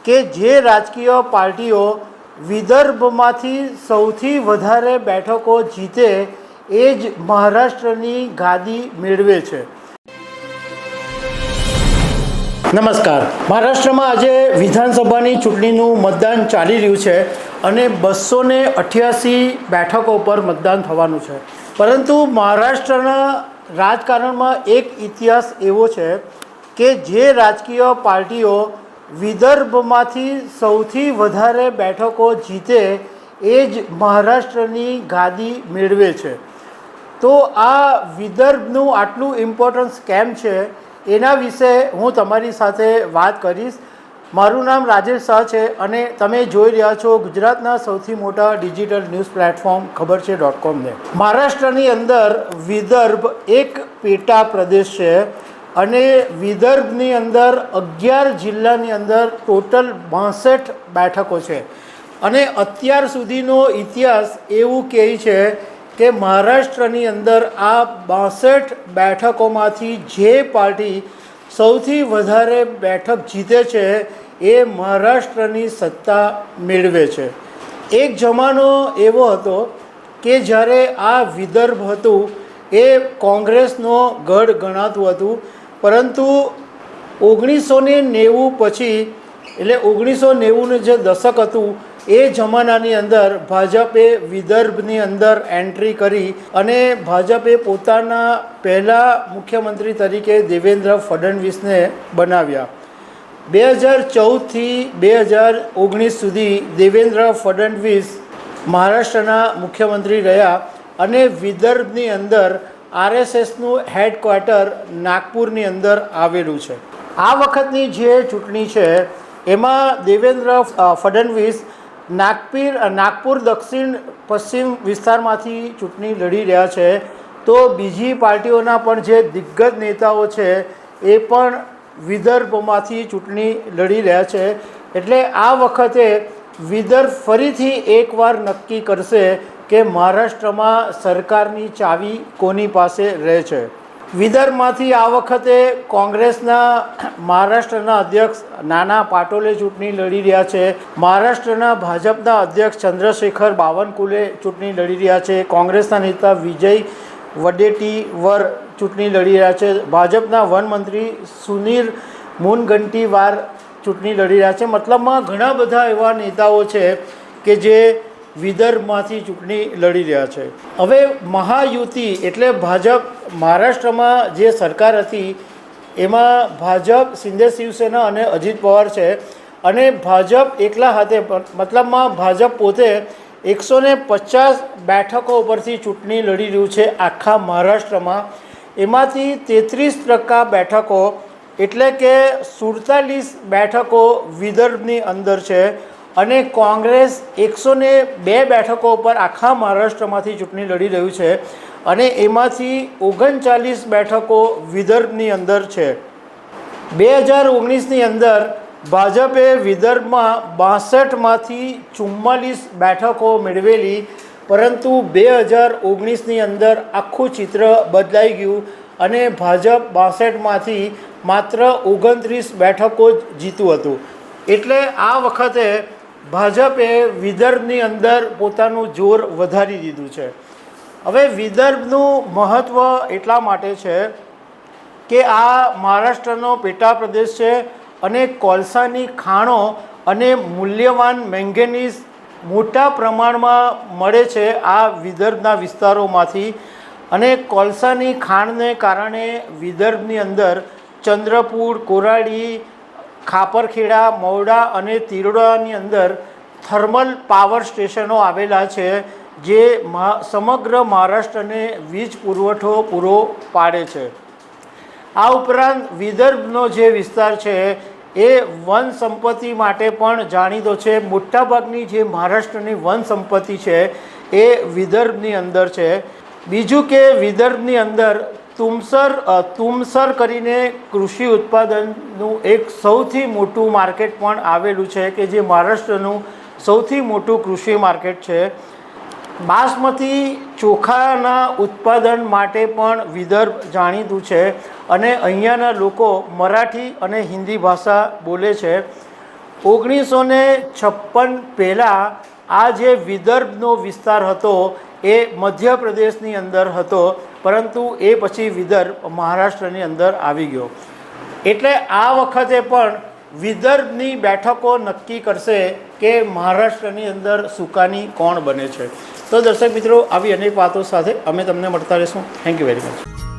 કે જે રાજકીય પાર્ટીઓ વિદર્ભમાંથી સૌથી વધારે બેઠકો જીતે એ જ મહારાષ્ટ્રની ગાદી મેળવે છે। નમસ્કાર। મહારાષ્ટ્રમાં આજે વિધાનસભાની ચૂંટણીનું મતદાન ચાલી રહ્યું છે અને 288 બેઠકો પર મતદાન થવાનું છે। પરંતુ મહારાષ્ટ્રના રાજકારણમાં એક ઇતિહાસ એવો છે કે જે રાજકીય પાર્ટીઓ વિદર્ભમાંથી સૌથી વધારે બેઠકો જીતે એ જ મહારાષ્ટ્રની ગાદી મેળવે છે। તો આ વિદર્ભનું આટલું ઇમ્પોર્ટન્સ કેમ છે એના વિશે હું તમારી સાથે વાત કરીશ। મારું નામ રાજેશ શાહ છે અને તમે જોઈ રહ્યા છો ગુજરાતના સૌથી મોટા ડિજિટલ ન્યૂઝ પ્લેટફોર્મ ખબર છે.com ને। મહારાષ્ટ્રની અંદર વિદર્ભ એક પેટા પ્રદેશ છે અને વિદર્ભની અંદર 11 જિલ્લાની અંદર ટોટલ 62 બેઠકો છે અને અત્યાર સુધીનો ઇતિહાસ એવું કહે છે કે મહારાષ્ટ્રની અંદર આ 62 બેઠકોમાંથી જે પાર્ટી સૌથી વધારે બેઠક જીતે છે એ મહારાષ્ટ્રની સત્તા મેળવે છે। એક જમાનો એવો હતો કે જ્યારે આ વિદર્ભ હતું એ કોંગ્રેસનો ગઢ ગણાતું હતું, પરંતુ 1990 પછી એટલે 1990નું જે દશક હતું એ જમાનાની અંદર ભાજપે વિદર્ભની અંદર એન્ટ્રી કરી અને ભાજપે પોતાના પહેલા મુખ્યમંત્રી તરીકે દેવેન્દ્ર ફડણવીસને બનાવ્યા। 2014થી 2019 સુધી દેવેન્દ્ર ફડણવીસ મહારાષ્ટ્રના મુખ્યમંત્રી રહ્યા અને વિદર્ભની અંદર RSSનું હેડક્વાર્ટર નાગપુરની અંદર આવેલું છે। આ વખતની જે ચૂંટણી છે એમાં દેવેન્દ્ર ફડણવીસ નાગપુર દક્ષિણ પશ્ચિમ વિસ્તારમાંથી ચૂંટણી લડી રહ્યા છે, તો બીજી પાર્ટીઓના પણ જે દિગ્ગજ નેતાઓ છે એ પણ વિદર્ભમાંથી ચૂંટણી લડી રહ્યા છે। એટલે આ વખતે વિદર્ભ ફરીથી એકવાર નક્કી કરશે કે મહારાષ્ટ્રમાં સરકારની ચાવી કોની પાસે રહે છે। વિદર્ભમાંથી આ વખતે કોંગ્રેસના મહારાષ્ટ્રના અધ્યક્ષ નાના પાટોલે ચૂંટણી લડી રહ્યા છે, મહારાષ્ટ્રના ભાજપના અધ્યક્ષ ચંદ્રશેખર બાવનકુલે ચૂંટણી લડી રહ્યા છે, કોંગ્રેસના નેતા વિજય વડેટ્ટીવર ચૂંટણી લડી રહ્યા છે, ભાજપના વનમંત્રી સુનીલ મુનગંટીવાર ચૂંટણી લડી રહ્યા છે। મતલબમાં ઘણા બધા એવા નેતાઓ છે કે જે વિદર્ભમાંથી ચૂંટણી લડી રહ્યા છે। હવે મહાયુતિ એટલે ભાજપ મહારાષ્ટ્રમાં જે સરકાર હતી એમાં ભાજપ, શિંદે શિવસેના અને અજીત પવાર છે અને ભાજપ એકલા હાથે મતલબમાં ભાજપ પોતે 150 બેઠકો ઉપરથી ચૂંટણી લડી રહ્યું છે આખા મહારાષ્ટ્રમાં। એમાંથી 33% બેઠકો એટલે કે 47 બેઠકો વિદર્ભની અંદર છે અને કોંગ્રેસ 102 બેઠકો ઉપર આખા મહારાષ્ટ્રમાંથી ચૂંટણી લડી રહ્યું છે અને એમાંથી 39 બેઠકો વિદર્ભની અંદર છે। 2019ની અંદર ભાજપે વિદર્ભમાં 62માંથી 44 બેઠકો મેળવેલી, પરંતુ 2019ની અંદર આખું ચિત્ર બદલાઈ ગયું અને ભાજપ 62માંથી માત્ર 29 બેઠકો જ જીતું હતું। એટલે આ વખતે ભાજપે વિદર્ભની અંદર પોતાનું જોર વધારી દીધું છે। હવે વિદર્ભનું મહત્ત્વ એટલા માટે છે કે આ મહારાષ્ટ્રનો પેટા પ્રદેશ છે અને કોલસાની ખાણો અને મૂલ્યવાન મેંગેનીઝ મોટા પ્રમાણમાં મળે છે આ વિદર્ભના વિસ્તારોમાંથી અને કોલસાની ખાણને કારણે વિદર્ભની અંદર ચંદ્રપુર, કોરાડી, ખાપરખેડા, મૌડા અને તિરોડાની અંદર થર્મલ પાવર સ્ટેશનો આવેલા છે જે સમગ્ર મહારાષ્ટ્રને વીજ પુરવઠો પૂરો પાડે છે। આ ઉપરાંત વિદર્ભનો જે વિસ્તાર છે એ વન સંપત્તિ માટે પણ જાણીતો છે। મોટાભાગની જે મહારાષ્ટ્રની વન સંપત્તિ છે એ વિદર્ભની અંદર છે। બીજું કે વિદર્ભની અંદર તુમસર કરીને કૃષિ ઉત્પાદનનું એક સૌથી મોટું માર્કેટ પણ આવેલું છે કે જે મહારાષ્ટ્રનું સૌથી મોટું કૃષિ માર્કેટ છે। બાસમતી ચોખાના ઉત્પાદન માટે પણ વિદર્ભ જાણીતું છે અને અહીંયાના લોકો મરાઠી અને હિન્દી ભાષા બોલે છે। 1956 પહેલાં આ જે વિદર્ભનો વિસ્તાર હતો એ મધ્યપ્રદેશની અંદર હતો, પરંતુ એ પછી વિદર્ભ મહારાષ્ટ્રની અંદર આવી ગયો. એટલે આ વખતે પણ વિદર્ભની બેઠકો નક્કી કરશે કે મહારાષ્ટ્રની અંદર સુકાની કોણ બને છે. તો દર્શક મિત્રો, આવી અનેક વાતો સાથે અમે તમને મળતા રહીશું. Thank you very much.